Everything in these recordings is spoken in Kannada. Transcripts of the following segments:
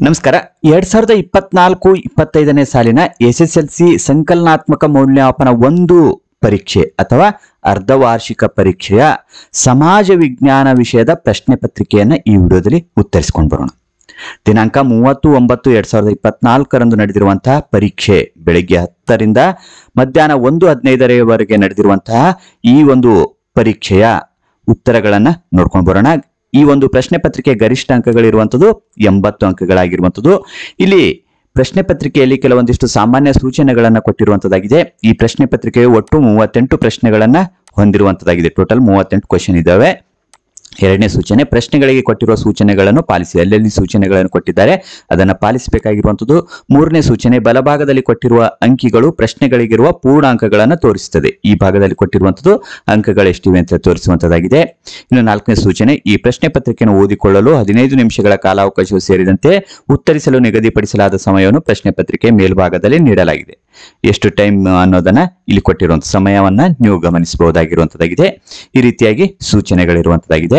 ನಮಸ್ಕಾರ. 2024-25ನೇ ಸಾಲಿನ ಎಸ್ಎಸ್ಎಲ್ಸಿ ಸಂಕಲನಾತ್ಮಕ ಮೌಲ್ಯಮಾಪನ 1 ಪರೀಕ್ಷೆ ಅಥವಾ ಅರ್ಧವಾರ್ಷಿಕ ಪರೀಕ್ಷೆಯ ಸಮಾಜ ವಿಜ್ಞಾನ ವಿಷಯದ ಪ್ರಶ್ನೆ ಪತ್ರಿಕೆಯನ್ನು ಈ ವಿಡಿಯೋದಲ್ಲಿ ಉತ್ತರಿಸಿಕೊಂಡು ಬರೋಣ. ದಿನಾಂಕ 30-9-2024 ನಡೆದಿರುವಂತಹ ಪರೀಕ್ಷೆ ಬೆಳಗ್ಗೆ 10ರಿಂದ ಮಧ್ಯಾಹ್ನ 1:15 ನಡೆದಿರುವಂತಹ ಈ ಒಂದು ಪರೀಕ್ಷೆಯ ಉತ್ತರಗಳನ್ನು ನೋಡ್ಕೊಂಡು ಬರೋಣ. ಈ ಒಂದು ಪ್ರಶ್ನೆ ಪತ್ರಿಕೆ ಗರಿಷ್ಠ ಅಂಕಗಳಿರುವಂಥದ್ದು 80 ಅಂಕಗಳಾಗಿರುವಂಥದ್ದು. ಇಲ್ಲಿ ಪ್ರಶ್ನೆ ಪತ್ರಿಕೆಯಲ್ಲಿ ಕೆಲವೊಂದಿಷ್ಟು ಸಾಮಾನ್ಯ ಸೂಚನೆಗಳನ್ನು ಕೊಟ್ಟಿರುವಂತದ್ದಾಗಿದೆ. ಈ ಪ್ರಶ್ನೆ ಪತ್ರಿಕೆಯು ಒಟ್ಟು 38 ಪ್ರಶ್ನೆಗಳನ್ನ ಹೊಂದಿರುವಂತದ್ದಾಗಿದೆ. ಟೋಟಲ್ 38 ಕ್ವೆಶ್ಚನ್ ಇದ್ದಾವೆ. ಎರಡನೇ ಸೂಚನೆ, ಪ್ರಶ್ನೆಗಳಿಗೆ ಕೊಟ್ಟಿರುವ ಸೂಚನೆಗಳನ್ನು ಪಾಲಿಸಿ. ಎಲ್ಲೆಲ್ಲಿ ಸೂಚನೆಗಳನ್ನು ಕೊಟ್ಟಿದ್ದಾರೆ ಅದನ್ನು ಪಾಲಿಸಬೇಕಾಗಿರುವಂಥದ್ದು. ಮೂರನೇ ಸೂಚನೆ, ಬಲಭಾಗದಲ್ಲಿ ಕೊಟ್ಟಿರುವ ಅಂಕಿಗಳು ಪ್ರಶ್ನೆಗಳಿಗಿರುವ ಪೂರ್ಣಾಂಕಗಳನ್ನು ತೋರಿಸುತ್ತದೆ. ಈ ಭಾಗದಲ್ಲಿ ಕೊಟ್ಟಿರುವಂಥದ್ದು ಅಂಕಗಳು ಎಷ್ಟಿವೆ ಅಂತ ತೋರಿಸುವಂತದ್ದಾಗಿದೆ. ಇನ್ನು ನಾಲ್ಕನೇ ಸೂಚನೆ, ಈ ಪ್ರಶ್ನೆ ಪತ್ರಿಕೆಯನ್ನು ಓದಿಕೊಳ್ಳಲು 15 ನಿಮಿಷಗಳ ಕಾಲಾವಕಾಶವು ಸೇರಿದಂತೆ ಉತ್ತರಿಸಲು ನಿಗದಿಪಡಿಸಲಾದ ಸಮಯವನ್ನು ಪ್ರಶ್ನೆ ಪತ್ರಿಕೆ ಮೇಲ್ಭಾಗದಲ್ಲಿ ನೀಡಲಾಗಿದೆ. ಎಷ್ಟು ಟೈಮ್ ಅನ್ನೋದನ್ನ ಇಲ್ಲಿ ಕೊಟ್ಟಿರುವಂತಹ ಸಮಯವನ್ನ ನೀವು ಗಮನಿಸಬಹುದಾಗಿರುವಂತದ್ದಾಗಿದೆ. ಈ ರೀತಿಯಾಗಿ ಸೂಚನೆಗಳಿರುವಂತದ್ದಾಗಿದೆ.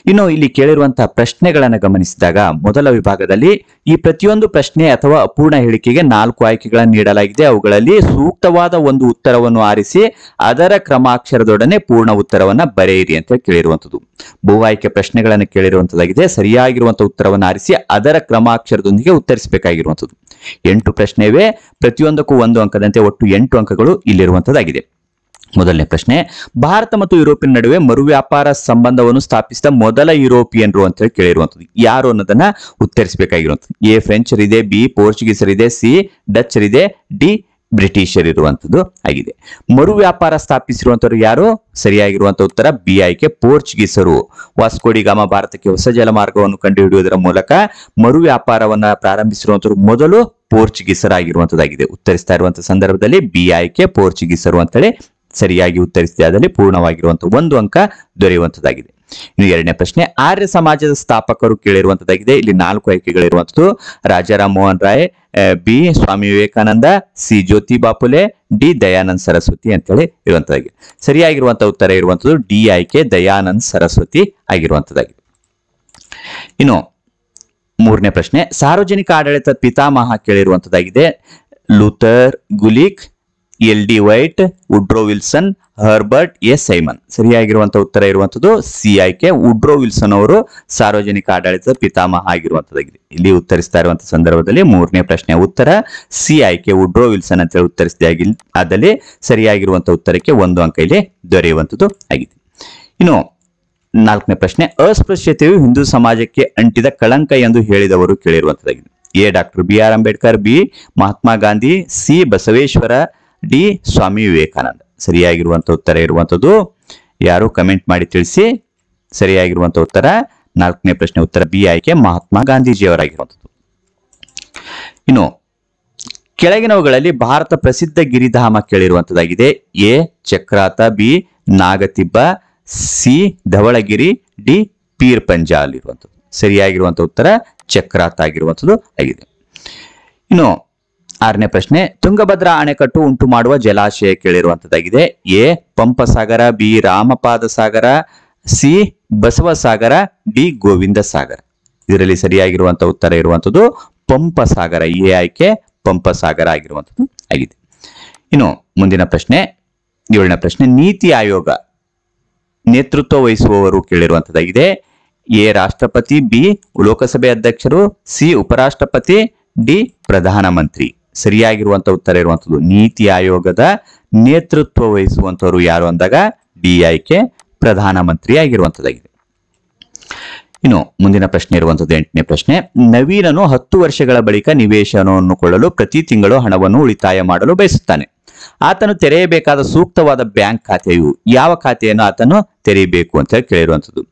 ಇನ್ನು ಇಲ್ಲಿ ಕೇಳಿರುವಂತಹ ಪ್ರಶ್ನೆಗಳನ್ನು ಗಮನಿಸಿದಾಗ ಮೊದಲ ವಿಭಾಗದಲ್ಲಿ ಈ ಪ್ರತಿಯೊಂದು ಪ್ರಶ್ನೆ ಅಥವಾ ಅಪೂರ್ಣ ಹೇಳಿಕೆಗೆ 4 ಆಯ್ಕೆಗಳನ್ನು ನೀಡಲಾಗಿದೆ. ಅವುಗಳಲ್ಲಿ ಸೂಕ್ತವಾದ ಒಂದು ಉತ್ತರವನ್ನು ಆರಿಸಿ ಅದರ ಕ್ರಮಾಕ್ಷರದೊಡನೆ ಪೂರ್ಣ ಉತ್ತರವನ್ನ ಬರೆಯಿರಿ ಅಂತ ಕೇಳಿರುವಂತದ್ದು. ಬಹು ಆಯ್ಕೆ ಪ್ರಶ್ನೆಗಳನ್ನು ಕೇಳಿರುವಂತದ್ದಾಗಿದೆ. ಸರಿಯಾಗಿರುವಂತಹ ಉತ್ತರವನ್ನು ಆರಿಸಿ ಅದರ ಕ್ರಮಾಕ್ಷರದೊಂದಿಗೆ ಉತ್ತರಿಸಬೇಕಾಗಿರುವಂತದ್ದು. 8 ಪ್ರಶ್ನೆ ಇವೆ. ಪ್ರತಿಯೊಂದಕ್ಕೂ 1 ಅಂಕದಂತೆ ಒಟ್ಟು 8 ಅಂಕಗಳು ಇಲ್ಲಿರುವಂತದ್ದಾಗಿದೆ. ಮೊದಲನೇ ಪ್ರಶ್ನೆ, ಭಾರತ ಮತ್ತು ಯುರೋಪಿನ ನಡುವೆ ಮರು ವ್ಯಾಪಾರ ಸಂಬಂಧವನ್ನು ಸ್ಥಾಪಿಸಿದ ಮೊದಲ ಯುರೋಪಿಯನ್ರು ಅಂತ ಹೇಳಿ ಕೇಳಿರುವಂಥದ್ದು. ಯಾರು ಅನ್ನೋದನ್ನ ಉತ್ತರಿಸಬೇಕಾಗಿರುವಂಥದ್ದು. ಎ ಫ್ರೆಂಚರಿದೆ, ಬಿ ಪೋರ್ಚುಗೀಸರಿದೆ, ಸಿ ಡಚ್ಚರಿದೆ, ಡಿ ಬ್ರಿಟಿಷರ್ ಇರುವಂತದ್ದು ಆಗಿದೆ. ಮರು ವ್ಯಾಪಾರ ಸ್ಥಾಪಿಸಿರುವಂತವರು ಯಾರು? ಸರಿಯಾಗಿರುವಂತಹ ಉತ್ತರ ಬಿ ಆಯ್ಕೆ, ಪೋರ್ಚುಗೀಸರು. ವಾಸ್ಕೋಡಿ ಗಾಮ ಭಾರತಕ್ಕೆ ಹೊಸ ಜಲಮಾರ್ಗವನ್ನು ಕಂಡುಹಿಡಿಯುವುದರ ಮೂಲಕ ಮರು ವ್ಯಾಪಾರವನ್ನ ಪ್ರಾರಂಭಿಸಿರುವಂತವರು ಮೊದಲು ಪೋರ್ಚುಗೀಸರಾಗಿರುವಂತದ್ದಾಗಿದೆ. ಉತ್ತರಿಸ್ತಾ ಇರುವಂತಹ ಸಂದರ್ಭದಲ್ಲಿ ಬಿ ಆಯ್ಕೆ ಪೋರ್ಚುಗೀಸರು ಅಂತೇಳಿ ಸರಿಯಾಗಿ ಉತ್ತರಿಸಿದಲ್ಲಿ ಪೂರ್ಣವಾಗಿರುವಂತಹ 1 ಅಂಕ ದೊರೆಯುವಂತದ್ದಾಗಿದೆ. ಇನ್ನು ಎರಡನೇ ಪ್ರಶ್ನೆ, ಆರ್ಯ ಸಮಾಜದ ಸ್ಥಾಪಕರು ಕೇಳಿರುವಂತದ್ದಾಗಿದೆ. ಇಲ್ಲಿ 4 ಆಯ್ಕೆಗಳಿರುವಂತದ್ದು. Rajaram Mohan Roy, B Swami Vivekananda, C Jyotiba Phule, D Dayanand Saraswati ಅಂತೇಳಿ ಇರುವಂತದ್ದಾಗಿದೆ. ಸರಿಯಾಗಿರುವಂತಹ ಉತ್ತರ ಇರುವಂತದ್ದು ಡಿ ಆಯ್ಕೆ, ದಯಾನಂದ್ ಸರಸ್ವತಿ ಆಗಿರುವಂತದ್ದಾಗಿದೆ. ಇನ್ನು ಮೂರನೇ ಪ್ರಶ್ನೆ, ಸಾರ್ವಜನಿಕ ಆಡಳಿತ ಪಿತಾಮಹ ಕೇಳಿರುವಂತದ್ದಾಗಿದೆ. Luther Gulick, L D White, Woodrow Wilson, Herbert A Simon. ಸರಿಯಾಗಿರುವಂತಹ ಉತ್ತರ ಇರುವಂತದ್ದು ಸಿ ಆಯ್ಕೆ, ವುಡ್ರೋ ವಿಲ್ಸನ್ ಅವರು ಸಾರ್ವಜನಿಕ ಆಡಳಿತದ ಪಿತಾಮಹ ಆಗಿರುವಂತದ್ದಾಗಿದೆ. ಇಲ್ಲಿ ಉತ್ತರಿಸ್ತಾ ಇರುವಂತಹ ಸಂದರ್ಭದಲ್ಲಿ ಮೂರನೇ ಪ್ರಶ್ನೆಯ ಉತ್ತರ ಸಿ ಆಯ್ಕೆ, ವುಡ್ರೋ ವಿಲ್ಸನ್ ಅಂತ ಹೇಳಿ ಉತ್ತರಿಸಿದೆ ಆದಲ್ಲಿ ಸರಿಯಾಗಿರುವಂತಹ ಉತ್ತರಕ್ಕೆ 1 ಅಂಕ ಇಲ್ಲಿ ದೊರೆಯುವಂತದ್ದು ಆಗಿದೆ. ಇನ್ನು ನಾಲ್ಕನೇ ಪ್ರಶ್ನೆ, ಅಸ್ಪೃಶ್ಯತೆಯು ಹಿಂದೂ ಸಮಾಜಕ್ಕೆ ಅಂಟಿದ ಕಳಂಕ ಎಂದು ಹೇಳಿದವರು ಕೇಳಿರುವಂತದ್ದಾಗಿದೆ. A doctor B R Ambedkar, B Mahatma Gandhi, C Basaveshwara, D Swami Vivekananda. ಸರಿಯಾಗಿರುವಂತಹ ಉತ್ತರ ಇರುವಂತದ್ದು ಯಾರು ಕಮೆಂಟ್ ಮಾಡಿ ತಿಳಿಸಿ. ಸರಿಯಾಗಿರುವಂತಹ ಉತ್ತರ ನಾಲ್ಕನೇ ಪ್ರಶ್ನೆ ಉತ್ತರ ಬಿ ಆಯ್ಕೆ, ಮಹಾತ್ಮ ಗಾಂಧೀಜಿಯವರಾಗಿರುವಂತದ್ದು. ಇನ್ನು ಕೆಳಗಿನವುಗಳಲ್ಲಿ ಭಾರತ ಪ್ರಸಿದ್ಧ ಗಿರಿಧಾಮ ಕೇಳಿರುವಂತದ್ದಾಗಿದೆ. A Chakrata, B Nagathibba, C Dhavalagiri, D Pir Panjal ಇರುವಂತದ್ದು. ಸರಿಯಾಗಿರುವಂತಹ ಉತ್ತರ ಚಕ್ರಾತ ಆಗಿರುವಂತದ್ದು ಆಗಿದೆ. ಇನ್ನು ಆರನೇ ಪ್ರಶ್ನೆ, ತುಂಗಭದ್ರಾ ಅಣೆಕಟ್ಟು ಉಂಟು ಮಾಡುವ ಜಲಾಶಯ ಕೇಳಿರುವಂತದ್ದಾಗಿದೆ. A Pampasagar, B Ramapada Sagar, C Basavasagar, D Govind Sagar. ಇದರಲ್ಲಿ ಸರಿಯಾಗಿರುವಂತಹ ಉತ್ತರ ಇರುವಂತದ್ದು ಪಂಪಸಾಗರ. ಎ ಆಯ್ಕೆ ಪಂಪಸಾಗರ ಆಗಿರುವಂತದ್ದು ಆಗಿದೆ. ಇನ್ನು ಮುಂದಿನ ಪ್ರಶ್ನೆ, 7ನೇ ಪ್ರಶ್ನೆ, ನೀತಿ ಆಯೋಗ ನೇತೃತ್ವ ವಹಿಸುವವರು ಕೇಳಿರುವಂತದ್ದಾಗಿದೆ. ಎ ರಾಷ್ಟ್ರಪತಿ, ಬಿ ಲೋಕಸಭೆ ಅಧ್ಯಕ್ಷರು, ಸಿ ಉಪರಾಷ್ಟ್ರಪತಿ, ಡಿ ಪ್ರಧಾನಮಂತ್ರಿ. ಸರಿಯಾಗಿರುವಂತಹ ಉತ್ತರ ಇರುವಂತದ್ದು ನೀತಿ ಆಯೋಗದ ನೇತೃತ್ವ ವಹಿಸುವಂತವರು ಯಾರು ಅಂದಾಗ ಡಿ ಆಯ್ಕೆ, ಪ್ರಧಾನಮಂತ್ರಿ ಆಗಿರುವಂತದ್ದಾಗಿದೆ. ಇನ್ನು ಮುಂದಿನ ಪ್ರಶ್ನೆ ಇರುವಂತದ್ದು 8ನೇ ಪ್ರಶ್ನೆ, ನವೀನನು 10 ವರ್ಷಗಳ ಬಳಿಕ ನಿವೇಶನವನ್ನು ಕೊಳ್ಳಲು ಪ್ರತಿ ತಿಂಗಳು ಹಣವನ್ನು ಉಳಿತಾಯ ಮಾಡಲು ಬಯಸುತ್ತಾನೆ. ಆತನು ತೆರೆಯಬೇಕಾದ ಸೂಕ್ತವಾದ ಬ್ಯಾಂಕ್ ಖಾತೆಯು ಯಾವ ಖಾತೆಯನ್ನು ಆತನು ತೆರೆಯಬೇಕು ಅಂತ ಕೇಳಿರುವಂತದ್ದು.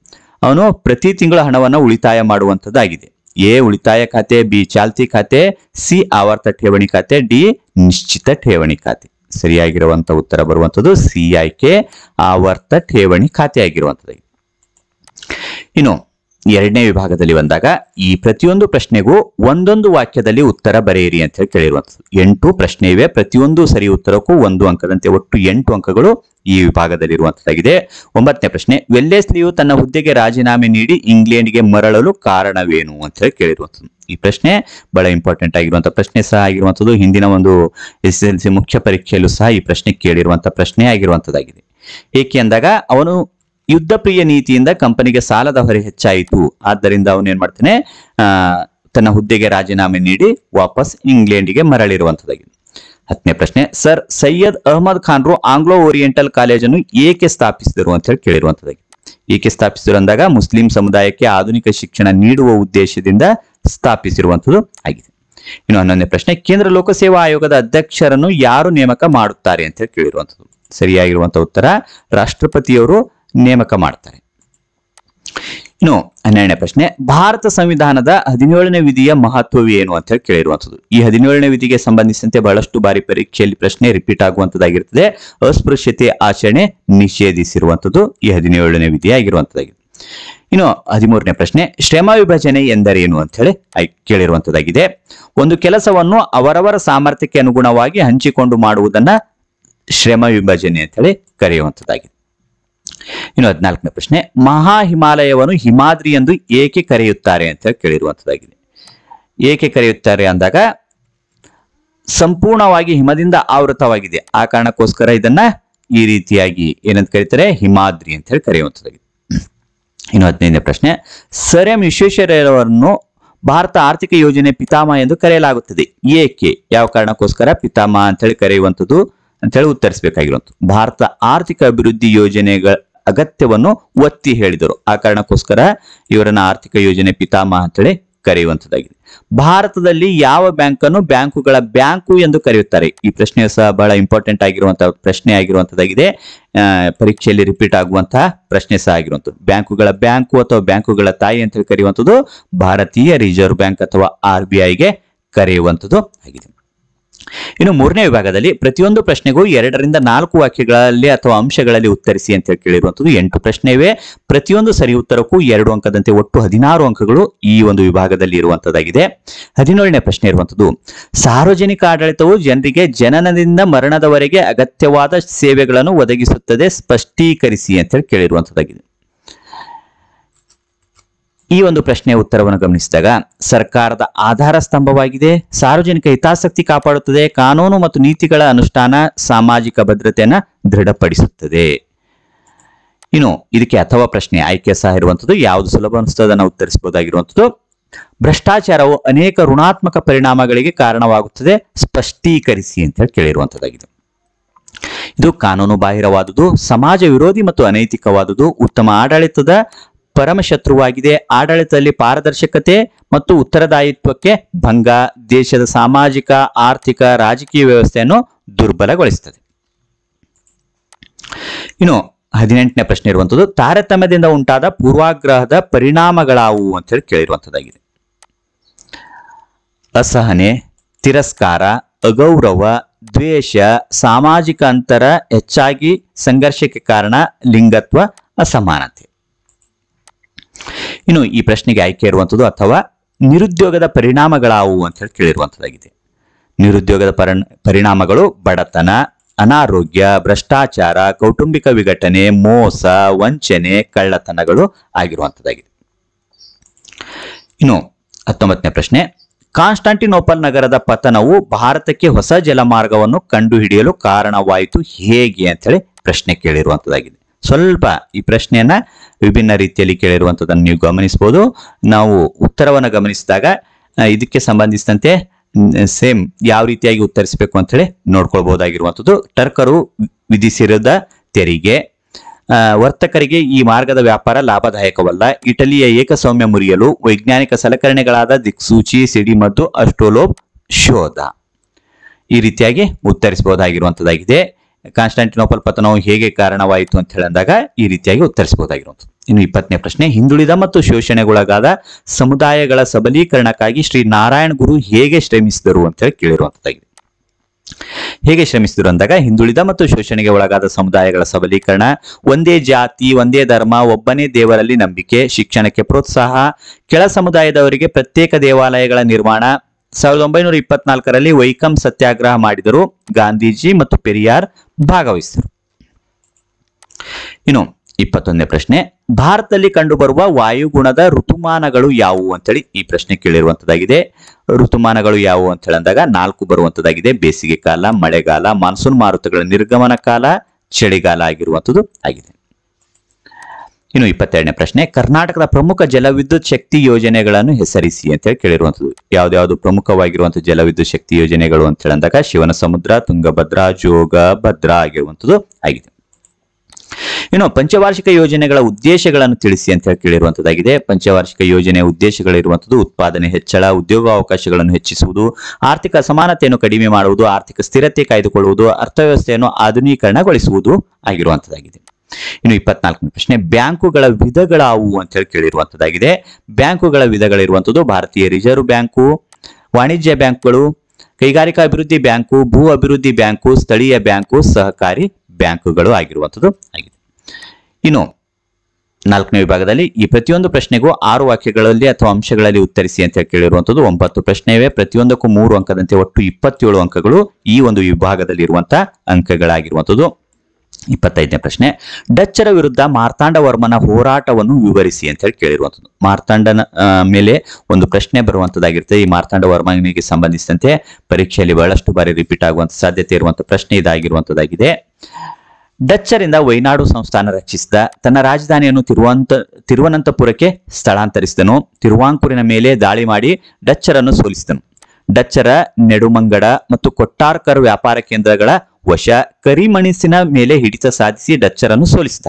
ಅವನು ಪ್ರತಿ ತಿಂಗಳು ಹಣವನ್ನು ಉಳಿತಾಯ ಮಾಡುವಂತದ್ದಾಗಿದೆ. ಎ ಉಳಿತಾಯ ಖಾತೆ, ಬಿ ಚಾಲ್ತಿ ಖಾತೆ, ಸಿ ಆವರ್ತ ಠೇವಣಿ ಖಾತೆ, ಡಿ ನಿಶ್ಚಿತ ಠೇವಣಿ ಖಾತೆ. ಸರಿಯಾಗಿರುವಂತಹ ಉತ್ತರ ಬರುವಂತದ್ದು ಸಿ ಆಯ್ಕೆ, ಆವರ್ತ ಠೇವಣಿ ಖಾತೆ ಆಗಿರುವಂತದ್ದು. ಇನ್ನು ಎರಡನೇ ವಿಭಾಗದಲ್ಲಿ ಬಂದಾಗ ಈ ಪ್ರತಿಯೊಂದು ಪ್ರಶ್ನೆಗೂ ಒಂದೊಂದು ವಾಕ್ಯದಲ್ಲಿ ಉತ್ತರ ಬರೆಯಿರಿ ಅಂತ ಹೇಳಿ ಕೇಳಿರುವಂತದ್ದು. 8 ಪ್ರಶ್ನೆ ಇವೆ. ಪ್ರತಿಯೊಂದು ಸರಿ ಉತ್ತರಕ್ಕೂ 1 ಅಂಕದಂತೆ ಒಟ್ಟು 8 ಅಂಕಗಳು ಈ ವಿಭಾಗದಲ್ಲಿ ಇರುವಂತದ್ದಾಗಿದೆ. 9ನೇ ಪ್ರಶ್ನೆ, ವೆಲ್ಲೆಸ್ಲಿಯು ತನ್ನ ಹುದ್ದೆಗೆ ರಾಜೀನಾಮೆ ನೀಡಿ ಇಂಗ್ಲೆಂಡ್ಗೆ ಮರಳಲು ಕಾರಣವೇನು ಅಂತ ಹೇಳಿ ಕೇಳಿರುವಂತದ್ದು. ಈ ಪ್ರಶ್ನೆ ಬಹಳ ಇಂಪಾರ್ಟೆಂಟ್ ಆಗಿರುವಂತಹ ಪ್ರಶ್ನೆ ಸಹ ಆಗಿರುವಂತದ್ದು. ಹಿಂದಿನ ಒಂದು SSLC ಮುಖ್ಯ ಪರೀಕ್ಷೆಯಲ್ಲೂ ಸಹ ಈ ಪ್ರಶ್ನೆ ಕೇಳಿರುವಂತಹ ಪ್ರಶ್ನೆ ಆಗಿರುವಂತದ್ದಾಗಿದೆ. ಏಕೆ ಅಂದಾಗ ಅವನು ಯುದ್ಧ ಪ್ರಿಯ ನೀತಿಯಿಂದ ಕಂಪನಿಗೆ ಸಾಲದ ಹೊರೆ ಹೆಚ್ಚಾಯಿತು, ಆದ್ದರಿಂದ ಅವನು ಏನ್ ಮಾಡ್ತಾನೆ, ತನ್ನ ಹುದ್ದೆಗೆ ರಾಜೀನಾಮೆ ನೀಡಿ ವಾಪಸ್ ಇಂಗ್ಲೆಂಡಿಗೆ ಮರಳಿರುವಂತದ್ದಾಗಿದೆ. 10ನೇ ಪ್ರಶ್ನೆ, ಸರ್ ಸೈಯದ್ ಅಹಮದ್ ಖಾನ್ರು ಆಂಗ್ಲೋ ಓರಿಯೆಂಟಲ್ ಕಾಲೇಜನ್ನು ಏಕೆ ಸ್ಥಾಪಿಸಿದರು ಅಂತ ಹೇಳಿ ಕೇಳಿರುವಂತದ್ದಾಗಿದೆ. ಏಕೆ ಸ್ಥಾಪಿಸಿದರು ಅಂದಾಗ ಮುಸ್ಲಿಂ ಸಮುದಾಯಕ್ಕೆ ಆಧುನಿಕ ಶಿಕ್ಷಣ ನೀಡುವ ಉದ್ದೇಶದಿಂದ ಸ್ಥಾಪಿಸಿರುವಂತದ್ದು ಆಗಿದೆ. ಇನ್ನು 11ನೇ ಪ್ರಶ್ನೆ, ಕೇಂದ್ರ ಲೋಕಸೇವಾ ಆಯೋಗದ ಅಧ್ಯಕ್ಷರನ್ನು ಯಾರು ನೇಮಕ ಮಾಡುತ್ತಾರೆ ಅಂತ ಹೇಳಿ ಕೇಳಿರುವಂತದ್ದು. ಸರಿಯಾಗಿರುವಂತಹ ಉತ್ತರ ರಾಷ್ಟ್ರಪತಿಯವರು ನೇಮಕ ಮಾಡ್ತಾರೆ. ಇನ್ನು 12ನೇ ಪ್ರಶ್ನೆ, ಭಾರತ ಸಂವಿಧಾನದ 17ನೇ ವಿಧಿಯ ಮಹತ್ವವೇನು ಅಂತ ಹೇಳಿ ಕೇಳಿರುವಂತದ್ದು. ಈ 17ನೇ ವಿಧಿಗೆ ಸಂಬಂಧಿಸಿದಂತೆ ಬಹಳಷ್ಟು ಬಾರಿ ಪರೀಕ್ಷೆಯಲ್ಲಿ ಪ್ರಶ್ನೆ ರಿಪೀಟ್ ಆಗುವಂತದ್ದಾಗಿರ್ತದೆ. ಅಸ್ಪೃಶ್ಯತೆ ಆಚರಣೆ ನಿಷೇಧಿಸಿರುವಂತದ್ದು ಈ 17ನೇ ವಿಧಿ ಆಗಿರುವಂತದ್ದಾಗಿದೆ. ಇನ್ನು 13ನೇ ಪ್ರಶ್ನೆ, ಶ್ರಮ ವಿಭಜನೆ ಎಂದರೇನು ಅಂತ ಹೇಳಿ ಕೇಳಿರುವಂತದ್ದಾಗಿದೆ. ಒಂದು ಕೆಲಸವನ್ನು ಅವರವರ ಸಾಮರ್ಥ್ಯಕ್ಕೆ ಅನುಗುಣವಾಗಿ ಹಂಚಿಕೊಂಡು ಮಾಡುವುದನ್ನ ಶ್ರಮ ವಿಭಜನೆ ಅಂತ ಹೇಳಿ ಕರೆಯುವಂತದ್ದಾಗಿದೆ. ಇನ್ನು 14ನೇ ಪ್ರಶ್ನೆ, ಮಹಾ ಹಿಮಾಲಯವನ್ನು ಹಿಮಾದ್ರಿ ಎಂದು ಏಕೆ ಕರೆಯುತ್ತಾರೆ ಅಂತ ಹೇಳಿ ಕೇಳಿರುವಂತದ್ದಾಗಿದೆ. ಏಕೆ ಕರೆಯುತ್ತಾರೆ ಅಂದಾಗ ಸಂಪೂರ್ಣವಾಗಿ ಹಿಮದಿಂದ ಆವೃತವಾಗಿದೆ, ಆ ಕಾರಣಕ್ಕೋಸ್ಕರ ಇದನ್ನ ಈ ರೀತಿಯಾಗಿ ಏನಂತ ಕರೀತಾರೆ, ಹಿಮಾದ್ರಿ ಅಂತ ಹೇಳಿ ಕರೆಯುವಂತದ್ದಾಗಿದೆ. ಇನ್ನು 15ನೇ ಪ್ರಶ್ನೆ, ಸರ್ ಎಂ ವಿಶ್ವೇಶ್ವರಯ್ಯನವರನ್ನು ಭಾರತ ಆರ್ಥಿಕ ಯೋಜನೆ ಪಿತಾಮಹ ಎಂದು ಕರೆಯಲಾಗುತ್ತದೆ, ಏಕೆ, ಯಾವ ಕಾರಣಕ್ಕೋಸ್ಕರ ಪಿತಾಮಹ ಅಂತ ಹೇಳಿ ಕರೆಯುವಂಥದ್ದು ಅಂತ ಹೇಳಿ ಉತ್ತರಿಸಬೇಕಾಗಿರುವಂಥದ್ದು. ಭಾರತ ಆರ್ಥಿಕ ಅಭಿವೃದ್ಧಿ ಯೋಜನೆಗಳ ಅಗತ್ಯವನ್ನು ಒತ್ತಿ ಹೇಳಿದರು, ಆ ಕಾರಣಕ್ಕೋಸ್ಕರ ಇವರನ್ನ ಆರ್ಥಿಕ ಯೋಜನೆ ಪಿತಾಮಹ ಅಂತೇಳಿ ಕರೆಯುವಂತದ್ದಾಗಿದೆ. ಭಾರತದಲ್ಲಿ ಯಾವ ಬ್ಯಾಂಕನ್ನು ಬ್ಯಾಂಕುಗಳ ಬ್ಯಾಂಕು ಎಂದು ಕರೆಯುತ್ತಾರೆ? ಈ ಪ್ರಶ್ನೆ ಸಹ ಬಹಳ ಇಂಪಾರ್ಟೆಂಟ್ ಆಗಿರುವಂತಹ ಪ್ರಶ್ನೆ ಆಗಿರುವಂತದ್ದಾಗಿದೆ. ಪರೀಕ್ಷೆಯಲ್ಲಿ ರಿಪೀಟ್ ಆಗುವಂತಹ ಪ್ರಶ್ನೆ ಸಹ ಆಗಿರುವಂಥದ್ದು. ಬ್ಯಾಂಕುಗಳ ಬ್ಯಾಂಕು ಅಥವಾ ಬ್ಯಾಂಕುಗಳ ತಾಯಿ ಅಂತ ಹೇಳಿ ಕರೆಯುವಂಥದ್ದು ಭಾರತೀಯ ರಿಸರ್ವ್ ಬ್ಯಾಂಕ್ ಅಥವಾ RBIಗೆ ಕರೆಯುವಂಥದ್ದು ಆಗಿದೆ. ಇನ್ನು 3ನೇ ವಿಭಾಗದಲ್ಲಿ ಪ್ರತಿಯೊಂದು ಪ್ರಶ್ನೆಗೂ 2 ರಿಂದ 4 ವಾಕ್ಯಗಳಲ್ಲಿ ಅಥವಾ ಅಂಶಗಳಲ್ಲಿ ಉತ್ತರಿಸಿ ಅಂತ ಹೇಳಿ ಕೇಳಿರುವಂಥದ್ದು. 8 ಪ್ರಶ್ನೆ ಇವೆ. ಪ್ರತಿಯೊಂದು ಸರಿ ಉತ್ತರಕ್ಕೂ 2 ಅಂಕದಂತೆ ಒಟ್ಟು 16 ಅಂಕಗಳು ಈ ಒಂದು ವಿಭಾಗದಲ್ಲಿ ಇರುವಂತದ್ದಾಗಿದೆ. 17ನೇ ಪ್ರಶ್ನೆ ಇರುವಂತದ್ದು, ಸಾರ್ವಜನಿಕ ಆಡಳಿತವು ಜನರಿಗೆ ಜನನದಿಂದ ಮರಣದವರೆಗೆ ಅಗತ್ಯವಾದ ಸೇವೆಗಳನ್ನು ಒದಗಿಸುತ್ತದೆ, ಸ್ಪಷ್ಟೀಕರಿಸಿ ಅಂತ ಹೇಳಿ ಕೇಳಿರುವಂತದ್ದಾಗಿದೆ. ಈ ಒಂದು ಪ್ರಶ್ನೆಯ ಉತ್ತರವನ್ನು ಗಮನಿಸಿದಾಗ ಸರ್ಕಾರದ ಆಧಾರ ಸ್ತಂಭವಾಗಿದೆ, ಸಾರ್ವಜನಿಕ ಹಿತಾಸಕ್ತಿ ಕಾಪಾಡುತ್ತದೆ, ಕಾನೂನು ಮತ್ತು ನೀತಿಗಳ ಅನುಷ್ಠಾನ ಸಾಮಾಜಿಕ ಭದ್ರತೆಯನ್ನ ದೃಢಪಡಿಸುತ್ತದೆ. ಇನ್ನು ಇದಕ್ಕೆ ಅಥವಾ ಪ್ರಶ್ನೆ ಆಯ್ಕೆ ಸಹ ಇರುವಂತದ್ದು. ಯಾವುದು ಸುಲಭ ಅನಿಸ್ತದೆ ಅದನ್ನು ಉತ್ತರಿಸಬಹುದಾಗಿರುವಂಥದ್ದು. ಭ್ರಷ್ಟಾಚಾರವು ಅನೇಕ ಋಣಾತ್ಮಕ ಪರಿಣಾಮಗಳಿಗೆ ಕಾರಣವಾಗುತ್ತದೆ, ಸ್ಪಷ್ಟೀಕರಿಸಿ ಅಂತ ಹೇಳಿ ಕೇಳಿರುವಂತದ್ದಾಗಿದೆ. ಇದು ಕಾನೂನು ಬಾಹಿರವಾದುದು, ಸಮಾಜ ವಿರೋಧಿ ಮತ್ತು ಅನೈತಿಕವಾದುದು, ಉತ್ತಮ ಆಡಳಿತದ ಪರಮಶತ್ರುವಾಗಿದೆ, ಆಡಳಿತದಲ್ಲಿ ಪಾರದರ್ಶಕತೆ ಮತ್ತು ಉತ್ತರದಾಯಿತ್ವಕ್ಕೆ ಭಂಗ, ದೇಶದ ಸಾಮಾಜಿಕ ಆರ್ಥಿಕ ರಾಜಕೀಯ ವ್ಯವಸ್ಥೆಯನ್ನು ದುರ್ಬಲಗೊಳಿಸುತ್ತದೆ. ಇನ್ನು 18ನೇ ಪ್ರಶ್ನೆ ಇರುವಂತದ್ದು, ತಾರತಮ್ಯದಿಂದ ಉಂಟಾದ ಪೂರ್ವಾಗ್ರಹದ ಪರಿಣಾಮಗಳಾವುವು ಅಂತ ಹೇಳಿ ಕೇಳಿರುವಂತದ್ದಾಗಿದೆ. ಅಸಹನೆ, ತಿರಸ್ಕಾರ, ಅಗೌರವ, ದ್ವೇಷ, ಸಾಮಾಜಿಕ ಅಂತರ ಹೆಚ್ಚಾಗಿ ಸಂಘರ್ಷಕ್ಕೆ ಕಾರಣ, ಲಿಂಗತ್ವ, ಅಸಮಾನತೆ. ಇನ್ನು ಈ ಪ್ರಶ್ನೆಗೆ ಆಯ್ಕೆ ಇರುವಂಥದ್ದು ಅಥವಾ ನಿರುದ್ಯೋಗದ ಪರಿಣಾಮಗಳಾವುವು ಅಂತ ಹೇಳಿ ಕೇಳಿರುವಂತದ್ದಾಗಿದೆ. ನಿರುದ್ಯೋಗದ ಪರಿಣಾಮಗಳು ಬಡತನ, ಅನಾರೋಗ್ಯ, ಭ್ರಷ್ಟಾಚಾರ, ಕೌಟುಂಬಿಕ ವಿಘಟನೆ, ಮೋಸ, ವಂಚನೆ, ಕಳ್ಳತನಗಳು ಆಗಿರುವಂತದ್ದಾಗಿದೆ. ಇನ್ನು 19ನೇ ಪ್ರಶ್ನೆ, ಕಾನ್ಸ್ಟಾಂಟಿನೋಪಲ್ ನಗರದ ಪತನವು ಭಾರತಕ್ಕೆ ಹೊಸ ಜಲಮಾರ್ಗವನ್ನು ಕಂಡುಹಿಡಿಯಲು ಕಾರಣವಾಯಿತು ಹೇಗೆ ಅಂತ ಹೇಳಿ ಪ್ರಶ್ನೆ ಕೇಳಿರುವಂತದ್ದಾಗಿದೆ. ಸ್ವಲ್ಪ ಈ ಪ್ರಶ್ನೆಯನ್ನ ವಿಭಿನ್ನ ರೀತಿಯಲ್ಲಿ ಕೇಳಿರುವಂತದನ್ನು ನೀವು ಗಮನಿಸಬಹುದು. ನಾವು ಉತ್ತರವನ್ನು ಗಮನಿಸಿದಾಗ ಇದಕ್ಕೆ ಸಂಬಂಧಿಸಿದಂತೆ ಸೇಮ್ ಯಾವ ರೀತಿಯಾಗಿ ಉತ್ತರಿಸಬೇಕು ಅಂತ ಹೇಳಿ ನೋಡ್ಕೊಳ್ಬಹುದಾಗಿರುವಂಥದ್ದು. ಟರ್ಕರು ವಿಧಿಸಿರದ ತೆರಿಗೆ, ವರ್ತಕರಿಗೆ ಈ ಮಾರ್ಗದ ವ್ಯಾಪಾರ ಲಾಭದಾಯಕವಲ್ಲ, ಇಟಲಿಯ ಏಕಸ್ವಾಮ್ಯ ಮುರಿಯಲು, ವೈಜ್ಞಾನಿಕ ಸಲಕರಣೆಗಳಾದ ದಿಕ್ಸೂಚಿ, ಸಿಡಿಮದ್ದು, ಅಸ್ಟ್ರೋಲೋಬ್ ಶೋಧ. ಈ ರೀತಿಯಾಗಿ ಉತ್ತರಿಸಬಹುದಾಗಿರುವಂತದ್ದಾಗಿದೆ. ಕಾನ್ಸ್ಟಾಂಟಿನೋಪಲ್ ಪತನವು ಹೇಗೆ ಕಾರಣವಾಯಿತು ಅಂತ ಹೇಳಿದಾಗ ಈ ರೀತಿಯಾಗಿ ಉತ್ತರಿಸಬಹುದಾಗಿರುವಂಥದ್ದು. ಇನ್ನು 20ನೇ ಪ್ರಶ್ನೆ, ಹಿಂದುಳಿದ ಮತ್ತು ಶೋಷಣೆಗೊಳಗಾದ ಸಮುದಾಯಗಳ ಸಬಲೀಕರಣಕ್ಕಾಗಿ ಶ್ರೀ ನಾರಾಯಣ ಗುರು ಹೇಗೆ ಶ್ರಮಿಸಿದರು ಅಂತ ಹೇಳಿ ಕೇಳಿರುವಂತದ್ದಾಗಿದೆ. ಹೇಗೆ ಶ್ರಮಿಸಿದರು ಅಂದಾಗ ಹಿಂದುಳಿದ ಮತ್ತು ಶೋಷಣೆಗೆ ಒಳಗಾದ ಸಮುದಾಯಗಳ ಸಬಲೀಕರಣ, ಒಂದೇ ಜಾತಿ, ಒಂದೇ ಧರ್ಮ, ಒಬ್ಬನೇ ದೇವರಲ್ಲಿ ನಂಬಿಕೆ, ಶಿಕ್ಷಣಕ್ಕೆ ಪ್ರೋತ್ಸಾಹ, ಕೆಳ ಸಮುದಾಯದವರಿಗೆ ಪ್ರತ್ಯೇಕ ದೇವಾಲಯಗಳ ನಿರ್ಮಾಣ. 1924ರಲ್ಲಿ ವೈಕಂ ಸತ್ಯಾಗ್ರಹ ಮಾಡಿದರು. ಗಾಂಧೀಜಿ ಮತ್ತು ಪೆರಿಯಾರ್ ಭಾಗವಹಿಸಿದರು. ಇನ್ನು 21ನೇ ಪ್ರಶ್ನೆ, ಭಾರತದಲ್ಲಿ ಕಂಡುಬರುವ ವಾಯುಗುಣದ ಋತುಮಾನಗಳು ಯಾವುವು ಅಂತೇಳಿ ಈ ಪ್ರಶ್ನೆ ಕೇಳಿರುವಂತದ್ದಾಗಿದೆ. ಋತುಮಾನಗಳು ಯಾವುವು ಅಂತ ಹೇಳಿದಾಗ 4 ಬರುವಂತದ್ದಾಗಿದೆ. ಬೇಸಿಗೆ ಕಾಲ, ಮಳೆಗಾಲ, ಮಾನ್ಸೂನ್ ಮಾರುತಗಳ ನಿರ್ಗಮನ ಕಾಲ, ಚಳಿಗಾಲ ಆಗಿರುವಂತದ್ದು ಆಗಿದೆ. ಇನ್ನು 22ನೇ ಪ್ರಶ್ನೆ, ಕರ್ನಾಟಕದ ಪ್ರಮುಖ ಜಲವಿದ್ಯುತ್ ಶಕ್ತಿ ಯೋಜನೆಗಳನ್ನು ಹೆಸರಿಸಿ ಅಂತ ಹೇಳಿ ಕೇಳಿರುವಂತದ್ದು. ಯಾವ್ದಾವ್ದು ಪ್ರಮುಖವಾಗಿರುವಂತಹ ಜಲವಿದ್ಯುತ್ ಶಕ್ತಿ ಯೋಜನೆಗಳು ಅಂತ ಹೇಳಿದಾಗ ಶಿವನ ಸಮುದ್ರ, ತುಂಗಭದ್ರಾ, ಜೋಗ, ಭದ್ರಾ ಆಗಿರುವಂತದ್ದು ಆಗಿದೆ. ಇನ್ನು ಪಂಚವಾರ್ಷಿಕ ಯೋಜನೆಗಳ ಉದ್ದೇಶಗಳನ್ನು ತಿಳಿಸಿ ಅಂತ ಹೇಳಿ ಕೇಳಿರುವಂತದ್ದಾಗಿದೆ. ಪಂಚವಾರ್ಷಿಕ ಯೋಜನೆಯ ಉದ್ದೇಶಗಳಿರುವಂತದ್ದು ಉತ್ಪಾದನೆ ಹೆಚ್ಚಳ, ಉದ್ಯೋಗಾವಕಾಶಗಳನ್ನು ಹೆಚ್ಚಿಸುವುದು, ಆರ್ಥಿಕ ಅಸಮಾನತೆಯನ್ನು ಕಡಿಮೆ ಮಾಡುವುದು, ಆರ್ಥಿಕ ಸ್ಥಿರತೆ ಕಾಯ್ದುಕೊಳ್ಳುವುದು, ಅರ್ಥವ್ಯವಸ್ಥೆಯನ್ನು ಆಧುನೀಕರಣಗೊಳಿಸುವುದು ಆಗಿರುವಂತದ್ದಾಗಿದೆ. ಇನ್ನು 24ನೇ ಪ್ರಶ್ನೆ, ಬ್ಯಾಂಕುಗಳ ವಿಧಗಳಾವುವು ಅಂತ ಹೇಳಿ ಕೇಳಿರುವಂತದ್ದಾಗಿದೆ. ಬ್ಯಾಂಕುಗಳ ವಿಧಗಳಿರುವಂತದ್ದು ಭಾರತೀಯ ರಿಸರ್ವ್ ಬ್ಯಾಂಕು, ವಾಣಿಜ್ಯ ಬ್ಯಾಂಕುಗಳು, ಕೈಗಾರಿಕಾ ಅಭಿವೃದ್ಧಿ ಬ್ಯಾಂಕು, ಭೂ ಅಭಿವೃದ್ಧಿ ಬ್ಯಾಂಕು, ಸ್ಥಳೀಯ ಬ್ಯಾಂಕು, ಸಹಕಾರಿ ಬ್ಯಾಂಕುಗಳು ಆಗಿರುವಂತದ್ದು ಆಗಿದೆ. ಇನ್ನು 4ನೇ ವಿಭಾಗದಲ್ಲಿ ಈ ಪ್ರತಿಯೊಂದು ಪ್ರಶ್ನೆಗೂ 6 ವಾಕ್ಯಗಳಲ್ಲಿ ಅಥವಾ ಅಂಶಗಳಲ್ಲಿ ಉತ್ತರಿಸಿ ಅಂತ ಕೇಳಿರುವಂತದ್ದು 9 ಪ್ರಶ್ನೆ ಇವೆ. ಪ್ರತಿಯೊಂದಕ್ಕೂ 3 ಅಂಕದಂತೆ ಒಟ್ಟು 27 ಅಂಕಗಳು ಈ ಒಂದು ವಿಭಾಗದಲ್ಲಿ ಇರುವಂತಹ ಅಂಕಗಳಾಗಿರುವಂತದ್ದು. 25ನೇ ಪ್ರಶ್ನೆ, ಡಚ್ಚರ ವಿರುದ್ಧ ಮಾರ್ತಾಂಡವರ್ಮನ ಹೋರಾಟವನ್ನು ವಿವರಿಸಿ ಅಂತ ಹೇಳಿ ಕೇಳಿರುವಂತದ್ದು. ಮಾರ್ತಾಂಡನ ಮೇಲೆ ಒಂದು ಪ್ರಶ್ನೆ ಬರುವಂತದ್ದಾಗಿರುತ್ತೆ. ಈ ಮಾರ್ತಾಂಡವರ್ಮನಿಗೆ ಸಂಬಂಧಿಸಿದಂತೆ ಪರೀಕ್ಷೆಯಲ್ಲಿ ಬಹಳಷ್ಟು ಬಾರಿ ರಿಪೀಟ್ ಆಗುವಂತ ಸಾಧ್ಯತೆ ಇರುವಂತಹ ಪ್ರಶ್ನೆ ಇದಾಗಿರುವಂತದ್ದಾಗಿದೆ. ಡಚ್ಚರಿಂದ ವೈನಾಡು ಸಂಸ್ಥಾನ ರಚಿಸಿದ, ತನ್ನ ರಾಜಧಾನಿಯನ್ನು ತಿರುವನಂತಪುರಕ್ಕೆ ಸ್ಥಳಾಂತರಿಸಿದನು, ತಿರುವಾಂಕೂರಿನ ಮೇಲೆ ದಾಳಿ ಮಾಡಿ ಡಚ್ಚರನ್ನು ಸೋಲಿಸಿದನು, ಡಚ್ಚರ ನೆಡುಮಂಗಡ ಮತ್ತು ಕೊಟ್ಟಾರ್ಕರ್ ವ್ಯಾಪಾರ ಕೇಂದ್ರಗಳ ವಶ, ಕರಿಮಣಿಸಿನ ಮೇಲೆ ಹಿಡಿತ ಸಾಧಿಸಿ ಡಚ್ಚರನ್ನು ಸೋಲಿಸಿದ,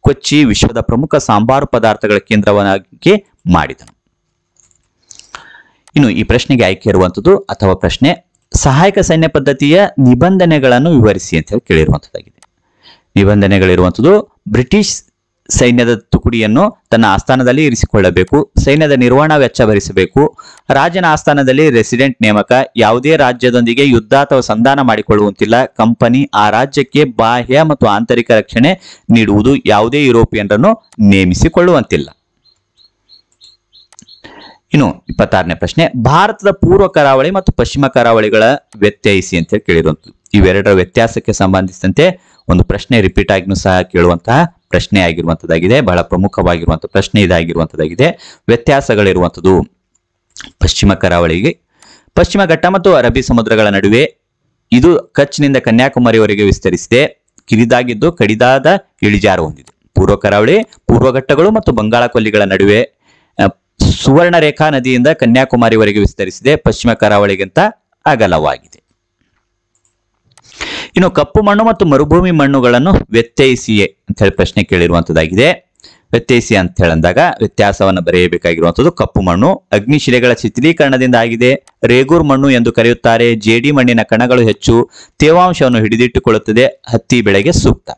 ಕೊಚ್ಚಿ ವಿಶ್ವದ ಪ್ರಮುಖ ಸಾಂಬಾರು ಪದಾರ್ಥಗಳ ಕೇಂದ್ರವನ್ನಾಗಿ ಮಾಡಿದನು. ಇನ್ನು ಈ ಪ್ರಶ್ನೆಗೆ ಆಯ್ಕೆ ಇರುವಂತದ್ದು ಅಥವಾ ಪ್ರಶ್ನೆ, ಸಹಾಯಕ ಸೈನ್ಯ ಪದ್ಧತಿಯ ನಿಬಂಧನೆಗಳನ್ನು ವಿವರಿಸಿ ಅಂತ ಹೇಳಿ ಕೇಳಿರುವಂತದ್ದಾಗಿದೆ. ನಿಬಂಧನೆಗಳಿರುವಂತದ್ದು ಬ್ರಿಟಿಷ್ ಸೈನ್ಯದ ತುಕಡಿಯನ್ನು ತನ್ನ ಆಸ್ಥಾನದಲ್ಲಿ ಇರಿಸಿಕೊಳ್ಳಬೇಕು, ಸೈನ್ಯದ ನಿರ್ವಹಣಾ ವೆಚ್ಚ ಭರಿಸಬೇಕು, ರಾಜನ ಆಸ್ಥಾನದಲ್ಲಿ ರೆಸಿಡೆಂಟ್ ನೇಮಕ, ಯಾವುದೇ ರಾಜ್ಯದೊಂದಿಗೆ ಯುದ್ಧ ಅಥವಾ ಸಂಧಾನ ಮಾಡಿಕೊಳ್ಳುವಂತಿಲ್ಲ, ಕಂಪನಿ ಆ ರಾಜ್ಯಕ್ಕೆ ಬಾಹ್ಯ ಮತ್ತು ಆಂತರಿಕ ರಕ್ಷಣೆ ನೀಡುವುದು, ಯಾವುದೇ ಯುರೋಪಿಯನ್ನರನ್ನು ನೇಮಿಸಿಕೊಳ್ಳುವಂತಿಲ್ಲ. ಇನ್ನು 26ನೇ ಪ್ರಶ್ನೆ, ಭಾರತದ ಪೂರ್ವ ಕರಾವಳಿ ಮತ್ತು ಪಶ್ಚಿಮ ಕರಾವಳಿಗಳ ವ್ಯತ್ಯಾಯಿಸಿ ಅಂತ ಹೇಳಿ ಕೇಳಿರುವಂಥದ್ದು. ಇವೆರಡರ ವ್ಯತ್ಯಾಸಕ್ಕೆ ಸಂಬಂಧಿಸಿದಂತೆ ಒಂದು ಪ್ರಶ್ನೆ ರಿಪೀಟ್ ಆಗಿನೂ ಸಹ ಕೇಳುವಂತಹ ಪ್ರಶ್ನೆ ಆಗಿರುವಂತದ್ದಾಗಿದೆ. ಬಹಳ ಪ್ರಮುಖವಾಗಿರುವಂತಹ ಪ್ರಶ್ನೆ ಇದಾಗಿರುವಂತದ್ದಾಗಿದೆ. ವ್ಯತ್ಯಾಸಗಳಿರುವಂಥದ್ದು ಪಶ್ಚಿಮ ಕರಾವಳಿಗೆ ಪಶ್ಚಿಮ ಘಟ್ಟ ಮತ್ತು ಅರಬ್ಬಿ ಸಮುದ್ರಗಳ ನಡುವೆ ಇದು ಕಚ್ನಿಂದ ಕನ್ಯಾಕುಮಾರಿವರೆಗೆ ವಿಸ್ತರಿಸಿದೆ, ಕಿರಿದಾಗಿದ್ದು ಕಡಿದಾದ ಇಳಿಜಾರು ಹೊಂದಿದೆ. ಪೂರ್ವ ಕರಾವಳಿ ಪೂರ್ವ ಘಟ್ಟಗಳು ಮತ್ತು ಬಂಗಾಳ ಕೊಲ್ಲಿಗಳ ನಡುವೆ ಸುವರ್ಣ ರೇಖಾ ನದಿಯಿಂದ ಕನ್ಯಾಕುಮಾರಿವರೆಗೆ ವಿಸ್ತರಿಸಿದೆ, ಪಶ್ಚಿಮ ಕರಾವಳಿಗಿಂತ ಅಗಲವಾಗಿದೆ. ಇನ್ನು ಕಪ್ಪು ಮಣ್ಣು ಮತ್ತು ಮರುಭೂಮಿ ಮಣ್ಣುಗಳನ್ನು ವ್ಯತ್ಯಯಿಸಿಯೇ ಅಂತ ಹೇಳಿ ಪ್ರಶ್ನೆ ಕೇಳಿರುವಂತದ್ದಾಗಿದೆ. ವ್ಯತ್ಯಯಿಸಿ ಅಂತ ಹೇಳಂದಾಗ ವ್ಯತ್ಯಾಸವನ್ನು ಬರೆಯಬೇಕಾಗಿರುವಂತದ್ದು ಕಪ್ಪು ಮಣ್ಣು ಅಗ್ನಿಶಿಲೆಗಳ ಶಿಥಿಲೀಕರಣದಿಂದ ಆಗಿದೆ, ರೇಗೂರ್ ಮಣ್ಣು ಎಂದು ಕರೆಯುತ್ತಾರೆ, ಜೇಡಿ ಮಣ್ಣಿನ ಕಣಗಳು ಹೆಚ್ಚು ತೇವಾಂಶವನ್ನು ಹಿಡಿದಿಟ್ಟುಕೊಳ್ಳುತ್ತದೆ, ಹತ್ತಿ ಬೆಳೆಗೆ ಸೂಕ್ತ.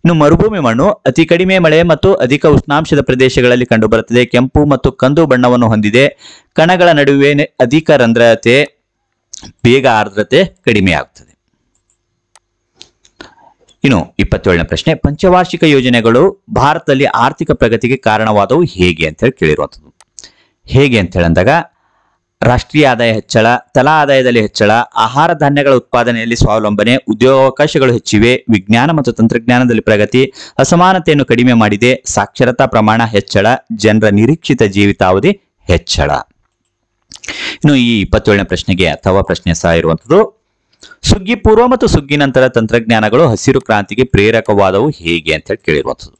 ಇನ್ನು ಮರುಭೂಮಿ ಮಣ್ಣು ಅತಿ ಕಡಿಮೆ ಮಳೆ ಮತ್ತು ಅಧಿಕ ಉಷ್ಣಾಂಶದ ಪ್ರದೇಶಗಳಲ್ಲಿ ಕಂಡುಬರುತ್ತದೆ, ಕೆಂಪು ಮತ್ತು ಕಂದು ಬಣ್ಣವನ್ನು ಹೊಂದಿದೆ, ಕಣಗಳ ನಡುವೆ ಅಧಿಕ ರಂಧ್ರತೆ, ಬೇಗ ಆರ್ದ್ರತೆ ಕಡಿಮೆಯಾಗುತ್ತದೆ. ಇನ್ನು 27ನೇ ಪ್ರಶ್ನೆ, ಪಂಚವಾರ್ಷಿಕ ಯೋಜನೆಗಳು ಭಾರತದಲ್ಲಿ ಆರ್ಥಿಕ ಪ್ರಗತಿಗೆ ಕಾರಣವಾದವು ಹೇಗೆ ಅಂತ ಹೇಳಿ ಕೇಳಿರುವಂಥದ್ದು. ಹೇಗೆ ಅಂತ ಹೇಳಂದಾಗ ರಾಷ್ಟ್ರೀಯ ಆದಾಯ ಹೆಚ್ಚಳ, ತಲಾ ಆದಾಯದಲ್ಲಿ ಹೆಚ್ಚಳ, ಆಹಾರ ಧಾನ್ಯಗಳ ಉತ್ಪಾದನೆಯಲ್ಲಿ ಸ್ವಾವಲಂಬನೆ, ಉದ್ಯೋಗಾವಕಾಶಗಳು ಹೆಚ್ಚಿವೆ, ವಿಜ್ಞಾನ ಮತ್ತು ತಂತ್ರಜ್ಞಾನದಲ್ಲಿ ಪ್ರಗತಿ, ಅಸಮಾನತೆಯನ್ನು ಕಡಿಮೆ ಮಾಡಿದೆ, ಸಾಕ್ಷರತಾ ಪ್ರಮಾಣ ಹೆಚ್ಚಳ, ಜನರ ನಿರೀಕ್ಷಿತ ಜೀವಿತಾವಧಿ ಹೆಚ್ಚಳ. ಇನ್ನು ಈ 27ನೇ ಪ್ರಶ್ನೆಗೆ ಅಥವಾ ಪ್ರಶ್ನೆ ಸಹ ಇರುವಂಥದ್ದು, ಸುಗ್ಗಿ ಪೂರ್ವ ಮತ್ತು ಸುಗ್ಗಿ ನಂತರ ತಂತ್ರಜ್ಞಾನಗಳು ಹಸಿರು ಕ್ರಾಂತಿಗೆ ಪ್ರೇರಕವಾದವು ಹೇಗೆ ಅಂತ ಹೇಳಿ ಕೇಳಿರುವಂಥದ್ದು.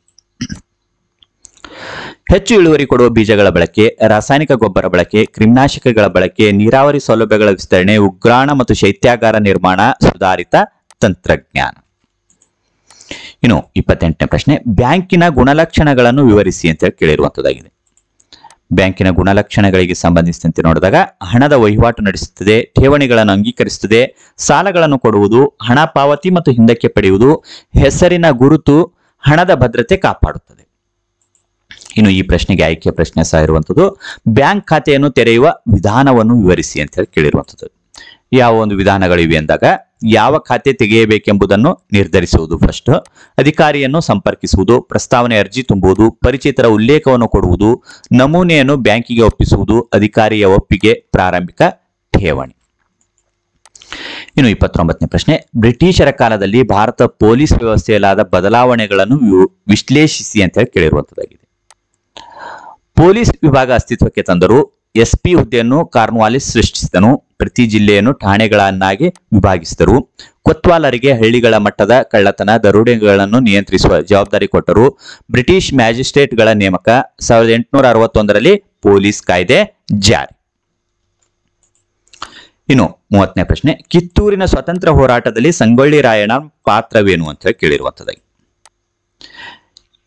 ಹೆಚ್ಚು ಇಳುವರಿ ಕೊಡುವ ಬೀಜಗಳ ಬಳಕೆ, ರಾಸಾಯನಿಕ ಗೊಬ್ಬರ ಬಳಕೆ, ಕ್ರಿಮಿನಾಶಕಗಳ ಬಳಕೆ, ನೀರಾವರಿ ಸೌಲಭ್ಯಗಳ ವಿಸ್ತರಣೆ, ಉಗ್ರಾಣ ಮತ್ತು ಶೈತ್ಯಾಗಾರ ನಿರ್ಮಾಣ, ಸುಧಾರಿತ ತಂತ್ರಜ್ಞಾನ. ಇನ್ನು 28ನೇ ಪ್ರಶ್ನೆ, ಬ್ಯಾಂಕಿನ ಗುಣಲಕ್ಷಣಗಳನ್ನು ವಿವರಿಸಿ ಅಂತ ಹೇಳಿ ಕೇಳಿರುವಂತದ್ದಾಗಿದೆ. ಬ್ಯಾಂಕಿನ ಗುಣಲಕ್ಷಣಗಳಿಗೆ ಸಂಬಂಧಿಸಿದಂತೆ ನೋಡಿದಾಗ ಹಣದ ವಹಿವಾಟು ನಡೆಸುತ್ತದೆ, ಠೇವಣಿಗಳನ್ನು ಅಂಗೀಕರಿಸುತ್ತದೆ, ಸಾಲಗಳನ್ನು ಕೊಡುವುದು, ಹಣ ಪಾವತಿ ಮತ್ತು ಹಿಂದಕ್ಕೆ ಪಡೆಯುವುದು, ಹೆಸರಿನ ಗುರುತು, ಹಣದ ಭದ್ರತೆ ಕಾಪಾಡುತ್ತದೆ. ಇನ್ನು ಈ ಪ್ರಶ್ನೆಗೆ ಆಯ್ಕೆ ಪ್ರಶ್ನೆ ಸಹ ಇರುವಂಥದ್ದು, ಬ್ಯಾಂಕ್ ಖಾತೆಯನ್ನು ತೆರೆಯುವ ವಿಧಾನವನ್ನು ವಿವರಿಸಿ ಅಂತ ಹೇಳಿ ಕೇಳಿರುವಂಥದ್ದು. ಯಾವ ಒಂದು ವಿಧಾನಗಳಿವೆ ಅಂದಾಗ ಯಾವ ಖಾತೆ ತೆಗೆಯಬೇಕೆಂಬುದನ್ನು ನಿರ್ಧರಿಸುವುದು ಫಸ್ಟ್, ಅಧಿಕಾರಿಯನ್ನು ಸಂಪರ್ಕಿಸುವುದು, ಪ್ರಸ್ತಾವನೆ ಅರ್ಜಿ ತುಂಬುವುದು, ಪರಿಚಿತರ ಉಲ್ಲೇಖವನ್ನು ಕೊಡುವುದು, ನಮೂನೆಯನ್ನು ಬ್ಯಾಂಕಿಗೆ ಒಪ್ಪಿಸುವುದು, ಅಧಿಕಾರಿಯ ಒಪ್ಪಿಗೆ, ಪ್ರಾರಂಭಿಕ ಠೇವಣಿ. ಇನ್ನು 29ನೇ ಪ್ರಶ್ನೆ, ಬ್ರಿಟಿಷರ ಕಾಲದಲ್ಲಿ ಭಾರತ ಪೊಲೀಸ್ ವ್ಯವಸ್ಥೆಯಲ್ಲಾದ ಬದಲಾವಣೆಗಳನ್ನು ವಿಶ್ಲೇಷಿಸಿ ಅಂತ ಹೇಳಿ ಕೇಳಿರುವಂತದ್ದಾಗಿದೆ. ಪೊಲೀಸ್ ವಿಭಾಗ ಅಸ್ತಿತ್ವಕ್ಕೆ ತಂದರು. SP ಹುದ್ದೆಯನ್ನು ಕಾರ್ನ್ವಾಲಿಸ್ ಸೃಷ್ಟಿಸಿದನು. ಪ್ರತಿ ಜಿಲ್ಲೆಯನ್ನು ಠಾಣೆಗಳನ್ನಾಗಿ ವಿಭಾಗಿಸಿದರು. ಕೊತ್ವಾಲರಿಗೆ ಹಳ್ಳಿಗಳ ಮಟ್ಟದ ಕಳ್ಳತನ, ದರೋಡೆಗಳನ್ನು ನಿಯಂತ್ರಿಸುವ ಜವಾಬ್ದಾರಿ ಕೊಟ್ಟರು. ಬ್ರಿಟಿಷ್ ಮ್ಯಾಜಿಸ್ಟ್ರೇಟ್ಗಳ ನೇಮಕ. 1861ರಲ್ಲಿ ಪೊಲೀಸ್ ಕಾಯ್ದೆ ಜಾರಿ. ಇನ್ನು 30ನೇ ಪ್ರಶ್ನೆ, ಕಿತ್ತೂರಿನ ಸ್ವತಂತ್ರ ಹೋರಾಟದಲ್ಲಿ ಸಂಗೊಳ್ಳಿ ರಾಯಣ್ಣ ಪಾತ್ರವೇನು ಅಂತ ಹೇಳಿ ಕೇಳಿರುವಂತದ್ದಾಗಿ.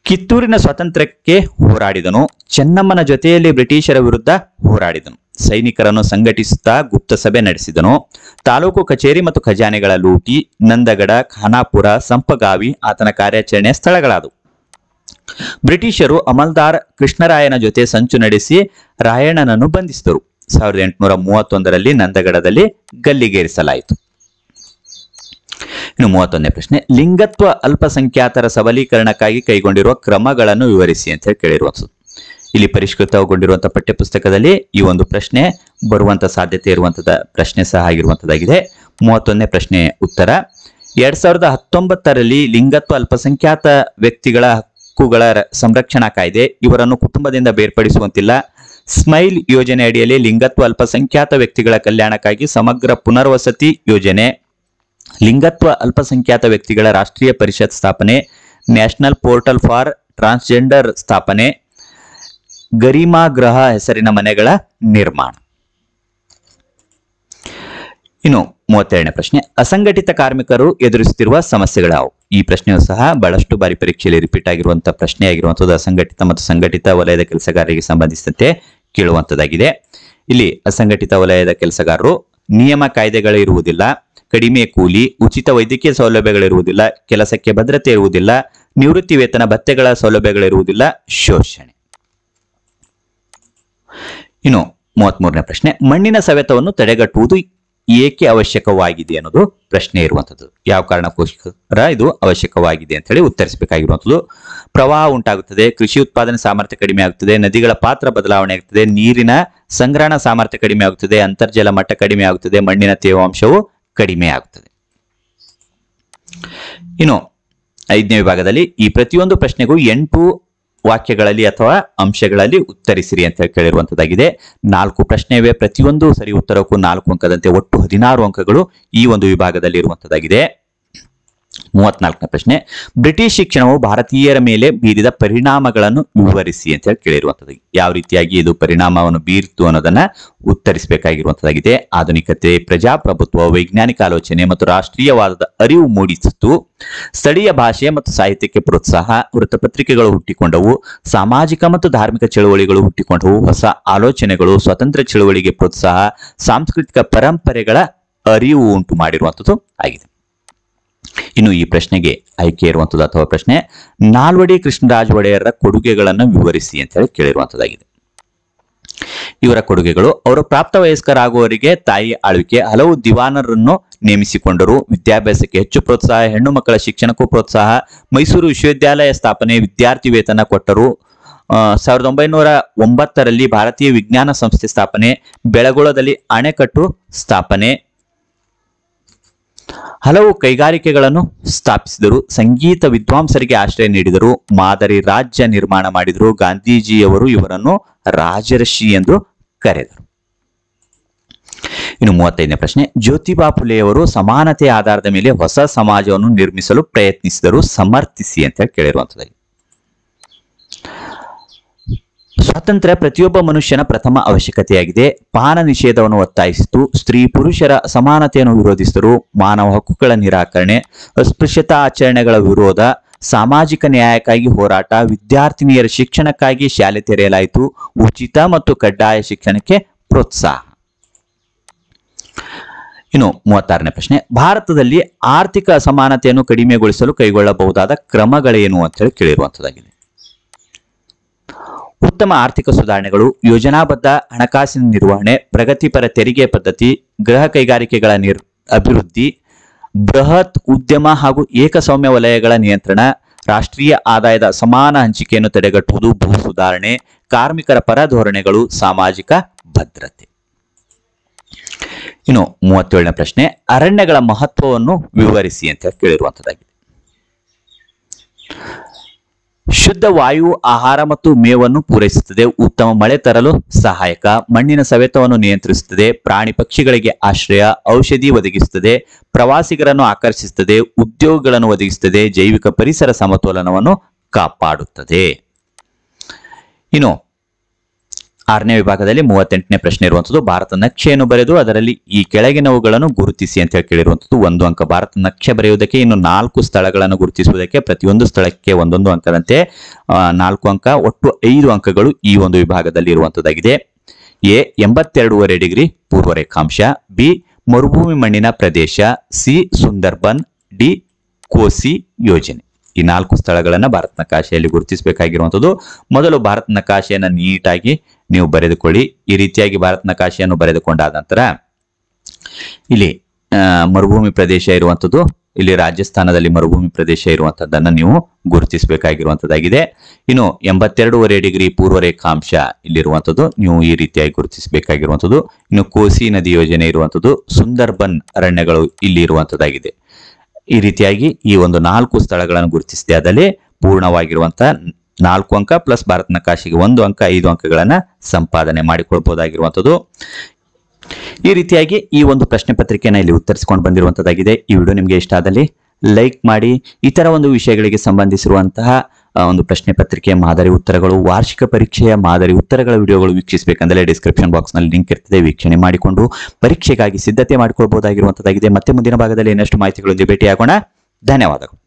ಕಿತ್ತೂರಿನ ಸ್ವಾತಂತ್ರ್ಯಕ್ಕೆ ಹೋರಾಡಿದನು. ಚೆನ್ನಮ್ಮನ ಜೊತೆಯಲ್ಲಿ ಬ್ರಿಟಿಷರ ವಿರುದ್ಧ ಹೋರಾಡಿದನು. ಸೈನಿಕರನ್ನು ಸಂಘಟಿಸುತ್ತಾ ಗುಪ್ತ ಸಭೆ ನಡೆಸಿದನು. ತಾಲೂಕು ಕಚೇರಿ ಮತ್ತು ಖಜಾನೆಗಳ ಲೂಟಿ, ನಂದಗಡ, ಖಾನಾಪುರ, ಸಂಪಗಾವಿ ಆತನ ಕಾರ್ಯಾಚರಣೆಯ ಸ್ಥಳಗಳಾದವು. ಬ್ರಿಟಿಷರು ಅಮಲ್ದಾರ್ ಕೃಷ್ಣರಾಯನ ಜೊತೆ ಸಂಚು ನಡೆಸಿ ರಾಯಣ್ಣನನ್ನು ಬಂಧಿಸಿದರು. 1831ರಲ್ಲಿ ನಂದಗಡದಲ್ಲಿ ಗಲ್ಲಿಗೇರಿಸಲಾಯಿತು. ಇನ್ನು 31ನೇ ಪ್ರಶ್ನೆ, ಲಿಂಗತ್ವ ಅಲ್ಪಸಂಖ್ಯಾತರ ಸಬಲೀಕರಣಕ್ಕಾಗಿ ಕೈಗೊಂಡಿರುವ ಕ್ರಮಗಳನ್ನು ವಿವರಿಸಿ ಅಂತ ಹೇಳಿ ಕೇಳಿರುವಂಥದ್ದು. ಇಲ್ಲಿ ಪರಿಷ್ಕೃತಗೊಂಡಿರುವಂತಹ ಪಠ್ಯಪುಸ್ತಕದಲ್ಲಿ ಈ ಒಂದು ಪ್ರಶ್ನೆ ಬರುವಂತ ಸಾಧ್ಯತೆ ಇರುವಂತದ ಪ್ರಶ್ನೆ ಸಹ ಆಗಿರುವಂತದ್ದಾಗಿದೆ. 31ನೇ ಪ್ರಶ್ನೆ ಉತ್ತರ, 2019ರಲ್ಲಿ ಲಿಂಗತ್ವ ಅಲ್ಪಸಂಖ್ಯಾತ ವ್ಯಕ್ತಿಗಳ ಹಕ್ಕುಗಳ ಸಂರಕ್ಷಣಾ ಕಾಯ್ದೆ ಇವರನ್ನು ಕುಟುಂಬದಿಂದ ಬೇರ್ಪಡಿಸುವಂತಿಲ್ಲ. ಸ್ಮೈಲ್ ಯೋಜನೆ ಅಡಿಯಲ್ಲಿ ಲಿಂಗತ್ವ ಅಲ್ಪಸಂಖ್ಯಾತ ವ್ಯಕ್ತಿಗಳ ಕಲ್ಯಾಣಕ್ಕಾಗಿ ಸಮಗ್ರ ಪುನರ್ವಸತಿ ಯೋಜನೆ, ಲಿಂಗತ್ವ ಅಲ್ಪಸಂಖ್ಯಾತ ವ್ಯಕ್ತಿಗಳ ರಾಷ್ಟ್ರೀಯ ಪರಿಷತ್ ಸ್ಥಾಪನೆ, ನ್ಯಾಷನಲ್ ಪೋರ್ಟಲ್ ಫಾರ್ ಟ್ರಾನ್ಸ್ಜೆಂಡರ್ ಸ್ಥಾಪನೆ, ಗರಿಮಾ ಗೃಹ ಹೆಸರಿನ ಮನೆಗಳ ನಿರ್ಮಾಣ. ಇನ್ನು 32ನೇ ಪ್ರಶ್ನೆ, ಅಸಂಘಟಿತ ಕಾರ್ಮಿಕರು ಎದುರಿಸುತ್ತಿರುವ ಸಮಸ್ಯೆಗಳಾವು? ಈ ಪ್ರಶ್ನೆಯು ಸಹ ಬಹಳಷ್ಟು ಬಾರಿ ಪರೀಕ್ಷೆಯಲ್ಲಿ ರಿಪೀಟ್ ಆಗಿರುವಂತಹ ಪ್ರಶ್ನೆ ಆಗಿರುವಂತದ್ದು. ಅಸಂಘಟಿತ ಮತ್ತು ಸಂಘಟಿತ ವಲಯದ ಕೆಲಸಗಾರರಿಗೆ ಸಂಬಂಧಿಸಿದಂತೆ ಕೇಳುವಂತದ್ದಾಗಿದೆ. ಇಲ್ಲಿ ಅಸಂಘಟಿತ ವಲಯದ ಕೆಲಸಗಾರರು ನಿಯಮ ಕಾಯ್ದೆಗಳು ಇರುವುದಿಲ್ಲ, ಕಡಿಮೆ ಕೂಲಿ, ಉಚಿತ ವೈದ್ಯಕೀಯ ಸೌಲಭ್ಯಗಳಿರುವುದಿಲ್ಲ, ಕೆಲಸಕ್ಕೆ ಭದ್ರತೆ ಇರುವುದಿಲ್ಲ, ನಿವೃತ್ತಿ ವೇತನ ಭತ್ಯೆಗಳ ಸೌಲಭ್ಯಗಳಿರುವುದಿಲ್ಲ, ಶೋಷಣೆ. ಇನ್ನು 33ನೇ ಪ್ರಶ್ನೆ, ಮಣ್ಣಿನ ಸವೆತವನ್ನು ತಡೆಗಟ್ಟುವುದು ಏಕೆ ಅವಶ್ಯಕವಾಗಿದೆ ಅನ್ನೋದು ಪ್ರಶ್ನೆ ಇರುವಂತದ್ದು. ಯಾವ ಕಾರಣಕ್ಕೋಸ್ಕರ ಇದು ಅವಶ್ಯಕವಾಗಿದೆ ಅಂತ ಹೇಳಿ ಉತ್ತರಿಸಬೇಕಾಗಿರುವಂತದ್ದು. ಪ್ರವಾಹ ಉಂಟಾಗುತ್ತದೆ, ಕೃಷಿ ಉತ್ಪಾದನೆ ಸಾಮರ್ಥ್ಯ ಕಡಿಮೆ ಆಗುತ್ತದೆ, ನದಿಗಳ ಪಾತ್ರ ಬದಲಾವಣೆ ಆಗುತ್ತದೆ, ನೀರಿನ ಸಂಗ್ರಹಣ ಸಾಮರ್ಥ್ಯ ಕಡಿಮೆ ಆಗುತ್ತದೆ, ಅಂತರ್ಜಲ ಮಟ್ಟ ಕಡಿಮೆ ಆಗುತ್ತದೆ, ಮಣ್ಣಿನ ತೇವಾಂಶವು ಕಡಿಮೆ ಆಗುತ್ತದೆ. ಇನ್ನು 5ನೇ ವಿಭಾಗದಲ್ಲಿ ಈ ಪ್ರತಿಯೊಂದು ಪ್ರಶ್ನೆಗೂ 8 ವಾಕ್ಯಗಳಲ್ಲಿ ಅಥವಾ ಅಂಶಗಳಲ್ಲಿ ಉತ್ತರಿಸಿರಿ ಅಂತ ಕೇಳಿರುವಂತದ್ದಾಗಿದೆ. 4 ಪ್ರಶ್ನೆ ಇವೆ. ಪ್ರತಿಯೊಂದು ಸರಿ ಉತ್ತರಕ್ಕೂ 4 ಅಂಕದಂತೆ ಒಟ್ಟು 16 ಅಂಕಗಳು ಈ ಒಂದು ವಿಭಾಗದಲ್ಲಿ ಇರುವಂತದ್ದಾಗಿದೆ. 34ನೇ ಪ್ರಶ್ನೆ, ಬ್ರಿಟಿಷ್ ಶಿಕ್ಷಣವು ಭಾರತೀಯರ ಮೇಲೆ ಬೀರಿದ ಪರಿಣಾಮಗಳನ್ನು ವಿವರಿಸಿ ಅಂತ ಹೇಳಿ ಕೇಳಿರುವಂತದ್ದು. ಯಾವ ರೀತಿಯಾಗಿ ಇದು ಪರಿಣಾಮವನ್ನು ಬೀರಿತು ಅನ್ನೋದನ್ನ ಉತ್ತರಿಸಬೇಕಾಗಿರುವಂತದ್ದಾಗಿದೆ. ಆಧುನಿಕತೆ, ಪ್ರಜಾಪ್ರಭುತ್ವ, ವೈಜ್ಞಾನಿಕ ಆಲೋಚನೆ ಮತ್ತು ರಾಷ್ಟ್ರೀಯವಾದದ ಅರಿವು ಮೂಡಿಸಿತು. ಸ್ಥಳೀಯ ಭಾಷೆ ಮತ್ತು ಸಾಹಿತ್ಯಕ್ಕೆ ಪ್ರೋತ್ಸಾಹ, ವೃತ್ತಪತ್ರಿಕೆಗಳು ಹುಟ್ಟಿಕೊಂಡವು, ಸಾಮಾಜಿಕ ಮತ್ತು ಧಾರ್ಮಿಕ ಚಳುವಳಿಗಳು ಹುಟ್ಟಿಕೊಂಡವು, ಹೊಸ ಆಲೋಚನೆಗಳು, ಸ್ವತಂತ್ರ ಚಳುವಳಿಗೆ ಪ್ರೋತ್ಸಾಹ, ಸಾಂಸ್ಕೃತಿಕ ಪರಂಪರೆಗಳ ಅರಿವು ಉಂಟು ಮಾಡಿರುವಂಥದ್ದು ಆಗಿದೆ. ಇನ್ನು ಈ ಪ್ರಶ್ನೆಗೆ ಆಯ್ಕೆ ಇರುವಂತದ್ದು ಅಥವಾ ಪ್ರಶ್ನೆ, ನಾಲ್ವಡಿ ಕೃಷ್ಣರಾಜ ಒಡೆಯರ ಕೊಡುಗೆಗಳನ್ನು ವಿವರಿಸಿ ಅಂತ ಹೇಳಿ ಕೇಳಿರುವಂತದ್ದಾಗಿದೆ. ಇವರ ಕೊಡುಗೆಗಳು: ಅವರು ಪ್ರಾಪ್ತ ವಯಸ್ಕರಾಗುವವರಿಗೆ ತಾಯಿ ಆಳ್ವಿಕೆ, ಹಲವು ದಿವಾನರನ್ನು ನೇಮಿಸಿಕೊಂಡರು, ವಿದ್ಯಾಭ್ಯಾಸಕ್ಕೆ ಹೆಚ್ಚು ಪ್ರೋತ್ಸಾಹ, ಹೆಣ್ಣು ಮಕ್ಕಳ ಶಿಕ್ಷಣಕ್ಕೂ ಪ್ರೋತ್ಸಾಹ, ಮೈಸೂರು ವಿಶ್ವವಿದ್ಯಾಲಯ ಸ್ಥಾಪನೆ, ವಿದ್ಯಾರ್ಥಿ ವೇತನ ಕೊಟ್ಟರು, 1909ರಲ್ಲಿ ಭಾರತೀಯ ವಿಜ್ಞಾನ ಸಂಸ್ಥೆ ಸ್ಥಾಪನೆ, ಬೆಳಗೊಳದಲ್ಲಿ ಅಣೆಕಟ್ಟು ಸ್ಥಾಪನೆ, ಹಲವು ಕೈಗಾರಿಕೆಗಳನ್ನು ಸ್ಥಾಪಿಸಿದರು, ಸಂಗೀತ ವಿದ್ವಾಂಸರಿಗೆ ಆಶ್ರಯ ನೀಡಿದರು, ಮಾದರಿ ರಾಜ್ಯ ನಿರ್ಮಾಣ ಮಾಡಿದರು, ಗಾಂಧೀಜಿಯವರು ಇವರನ್ನು ರಾಜರ್ಷಿ ಎಂದು ಕರೆದರು. ಇನ್ನು 35ನೇ ಪ್ರಶ್ನೆ, ಜ್ಯೋತಿಬಾ ಫುಲೆಯವರು ಸಮಾನತೆಯ ಆಧಾರದ ಮೇಲೆ ಹೊಸ ಸಮಾಜವನ್ನು ನಿರ್ಮಿಸಲು ಪ್ರಯತ್ನಿಸಿದರು, ಸಮರ್ಥಿಸಿ ಅಂತ ಕೇಳಿರುವಂತದ್ದು. ಸ್ವಾತಂತ್ರ್ಯ ಪ್ರತಿಯೊಬ್ಬ ಮನುಷ್ಯನ ಪ್ರಥಮ ಅವಶ್ಯಕತೆಯಾಗಿದೆ. ಪಾನ ನಿಷೇಧವನ್ನು ಒತ್ತಾಯಿಸಿತು, ಸ್ತ್ರೀ ಪುರುಷರ ಸಮಾನತೆಯನ್ನು ವಿರೋಧಿಸಿದರು, ಮಾನವ ಹಕ್ಕುಗಳ ನಿರಾಕರಣೆ, ಅಸ್ಪೃಶ್ಯತಾ ಆಚರಣೆಗಳ ವಿರೋಧ, ಸಾಮಾಜಿಕ ನ್ಯಾಯಕ್ಕಾಗಿ ಹೋರಾಟ, ವಿದ್ಯಾರ್ಥಿನಿಯರ ಶಿಕ್ಷಣಕ್ಕಾಗಿ ಶಾಲೆ ತೆರೆಯಲಾಯಿತು, ಉಚಿತ ಮತ್ತು ಕಡ್ಡಾಯ ಶಿಕ್ಷಣಕ್ಕೆ ಪ್ರೋತ್ಸಾಹ. ಇನ್ನು 36ನೇ ಪ್ರಶ್ನೆ, ಭಾರತದಲ್ಲಿ ಆರ್ಥಿಕ ಅಸಮಾನತೆಯನ್ನು ಕಡಿಮೆಗೊಳಿಸಲು ಕೈಗೊಳ್ಳಬಹುದಾದ ಕ್ರಮಗಳೇನು ಅಂತ ಹೇಳಿ ಕೇಳಿರುವಂತದ್ದಾಗಿದೆ. ಉತ್ತಮ ಆರ್ಥಿಕ ಸುಧಾರಣೆಗಳು, ಯೋಜನಾಬದ್ಧ ಹಣಕಾಸಿನ ನಿರ್ವಹಣೆ, ಪ್ರಗತಿಪರ ತೆರಿಗೆ ಪದ್ಧತಿ, ಗೃಹ ಕೈಗಾರಿಕೆಗಳ ಅಭಿವೃದ್ಧಿ, ಬೃಹತ್ ಉದ್ಯಮ ಹಾಗೂ ಏಕಸ್ವಾಮ್ಯ ವಲಯಗಳ ನಿಯಂತ್ರಣ, ರಾಷ್ಟ್ರೀಯ ಆದಾಯದ ಸಮಾನ ಹಂಚಿಕೆಯನ್ನು ತಡೆಗಟ್ಟುವುದು, ಭೂ ಸುಧಾರಣೆ, ಕಾರ್ಮಿಕರ ಪರ ಧೋರಣೆಗಳು, ಸಾಮಾಜಿಕ ಭದ್ರತೆ. ಇನ್ನು 37ನೇ ಪ್ರಶ್ನೆ, ಅರಣ್ಯಗಳ ಮಹತ್ವವನ್ನು ವಿವರಿಸಿ ಅಂತ ಕೇಳಿರುವಂತದ್ದಾಗಿದೆ. ಶುದ್ಧ ವಾಯು, ಆಹಾರ ಮತ್ತು ಮೇವನ್ನು ಪೂರೈಸುತ್ತದೆ, ಉತ್ತಮ ಮಳೆ ತರಲು ಸಹಾಯಕ, ಮಣ್ಣಿನ ಸವೆತವನ್ನು ನಿಯಂತ್ರಿಸುತ್ತದೆ, ಪ್ರಾಣಿ ಪಕ್ಷಿಗಳಿಗೆ ಆಶ್ರಯ, ಔಷಧಿ ಒದಗಿಸುತ್ತದೆ, ಪ್ರವಾಸಿಗರನ್ನು ಆಕರ್ಷಿಸುತ್ತದೆ, ಉದ್ಯೋಗಗಳನ್ನು ಒದಗಿಸುತ್ತದೆ, ಜೈವಿಕ ಪರಿಸರ ಸಮತೋಲನವನ್ನು ಕಾಪಾಡುತ್ತದೆ. ಇನ್ನು 6ನೇ ವಿಭಾಗದಲ್ಲಿ 38ನೇ ಪ್ರಶ್ನೆ ಇರುವಂತದ್ದು, ಭಾರತ ನಕ್ಷೆಯನ್ನು ಬರೆದು ಅದರಲ್ಲಿ ಈ ಕೆಳಗಿನವುಗಳನ್ನು ಗುರುತಿಸಿ ಅಂತ ಹೇಳಿ ಕೇಳಿರುವಂತದ್ದು. 1 ಅಂಕ. ಭಾರತ ನಕ್ಷೆ ಬರೆಯುವುದಕ್ಕೆ ಇನ್ನು 4 ಸ್ಥಳಗಳನ್ನು ಗುರುತಿಸುವುದಕ್ಕೆ ಪ್ರತಿಯೊಂದು ಸ್ಥಳಕ್ಕೆ 1 ಅಂಕದಂತೆ 4 ಅಂಕ, ಒಟ್ಟು 5 ಅಂಕಗಳು ಈ ಒಂದು ವಿಭಾಗದಲ್ಲಿ ಇರುವಂತದ್ದಾಗಿದೆ. ಎ 82.5 ಡಿಗ್ರಿ ಪೂರ್ವ ರೇಖಾಂಶ, ಬಿ ಮರುಭೂಮಿ ಮಣ್ಣಿನ ಪ್ರದೇಶ, ಸಿ ಸುಂದರ್ಬನ್, ಡಿ ಕೋಸಿ ಯೋಜನೆ. ಈ 4 ಸ್ಥಳಗಳನ್ನ ಭಾರತ ನಕಾಶೆಯಲ್ಲಿ ಗುರುತಿಸಬೇಕಾಗಿರುವಂತದ್ದು. ಮೊದಲು ಭಾರತ ನಕಾಶೆಯನ್ನ ನೀಟಾಗಿ ನೀವು ಬರೆದುಕೊಳ್ಳಿ. ಈ ರೀತಿಯಾಗಿ ಭಾರತ ನಕಾಶೆಯನ್ನು ಬರೆದುಕೊಂಡಾದ ನಂತರ ಇಲ್ಲಿ ಮರುಭೂಮಿ ಪ್ರದೇಶ ಇರುವಂತದ್ದು, ಇಲ್ಲಿ ರಾಜಸ್ಥಾನದಲ್ಲಿ ಮರುಭೂಮಿ ಪ್ರದೇಶ ಇರುವಂತದ್ದನ್ನ ನೀವು ಗುರುತಿಸಬೇಕಾಗಿರುವಂತದ್ದಾಗಿದೆ. ಇನ್ನು 82.5 ಡಿಗ್ರಿ ಪೂರ್ವ ರೇಖಾಂಶ ಇಲ್ಲಿರುವಂತದ್ದು ನೀವು ಈ ರೀತಿಯಾಗಿ ಗುರುತಿಸಬೇಕಾಗಿರುವಂತದ್ದು. ಇನ್ನು ಕೋಸಿ ನದಿ ಯೋಜನೆ ಇರುವಂತದ್ದು, ಸುಂದರ್ಬನ್ ಅರಣ್ಯಗಳು ಇಲ್ಲಿ ಇರುವಂತದ್ದಾಗಿದೆ. ಈ ರೀತಿಯಾಗಿ ಈ ಒಂದು 4 ಸ್ಥಳಗಳನ್ನು ಗುರುತಿಸಿದೆ ಆದಲ್ಲಿ ಪೂರ್ಣವಾಗಿರುವಂತಹ 4 ಅಂಕ ಪ್ಲಸ್ ಭಾರತ ನಕಾಶೆಗೆ 1 ಅಂಕ, 5 ಅಂಕಗಳನ್ನ ಸಂಪಾದನೆ ಮಾಡಿಕೊಳ್ಬಹುದಾಗಿರುವಂತದ್ದು. ಈ ರೀತಿಯಾಗಿ ಈ ಒಂದು ಪ್ರಶ್ನೆ ಪತ್ರಿಕೆಯನ್ನು ಇಲ್ಲಿ ಉತ್ತರಿಸಿಕೊಂಡು ಬಂದಿರುವಂತದ್ದಾಗಿದೆ. ಈ ವಿಡಿಯೋ ನಿಮಗೆ ಇಷ್ಟ ಆದಲ್ಲಿ ಲೈಕ್ ಮಾಡಿ. ಇತರ ಒಂದು ವಿಷಯಗಳಿಗೆ ಸಂಬಂಧಿಸಿರುವಂತಹ ಒಂದು ಪ್ರಶ್ನೆ ಪತ್ರಿಕೆಯ ಮಾದರಿ ಉತ್ತರಗಳು, ವಾರ್ಷಿಕ ಪರೀಕ್ಷೆಯ ಮಾದರಿ ಉತ್ತರಗಳ ವಿಡಿಯೋಗಳು ವೀಕ್ಷಿಸಬೇಕಂದ್ರೆ ಡಿಸ್ಕ್ರಿಪ್ಷನ್ ಬಾಕ್ಸ್ ನಲ್ಲಿ ಲಿಂಕ್ ಇರ್ತದೆ, ವೀಕ್ಷಣೆ ಮಾಡಿಕೊಂಡು ಪರೀಕ್ಷೆಗಾಗಿ ಸಿದ್ಧತೆ ಮಾಡಿಕೊಳ್ಳಬಹುದಾಗಿರುವಂತದ್ದಾಗಿದೆ. ಮತ್ತೆ ಮುಂದಿನ ಭಾಗದಲ್ಲಿ ಇನ್ನಷ್ಟು ಮಾಹಿತಿಗಳೊಂದಿಗೆ ಭೇಟಿಯಾಗೋಣ. ಧನ್ಯವಾದಗಳು.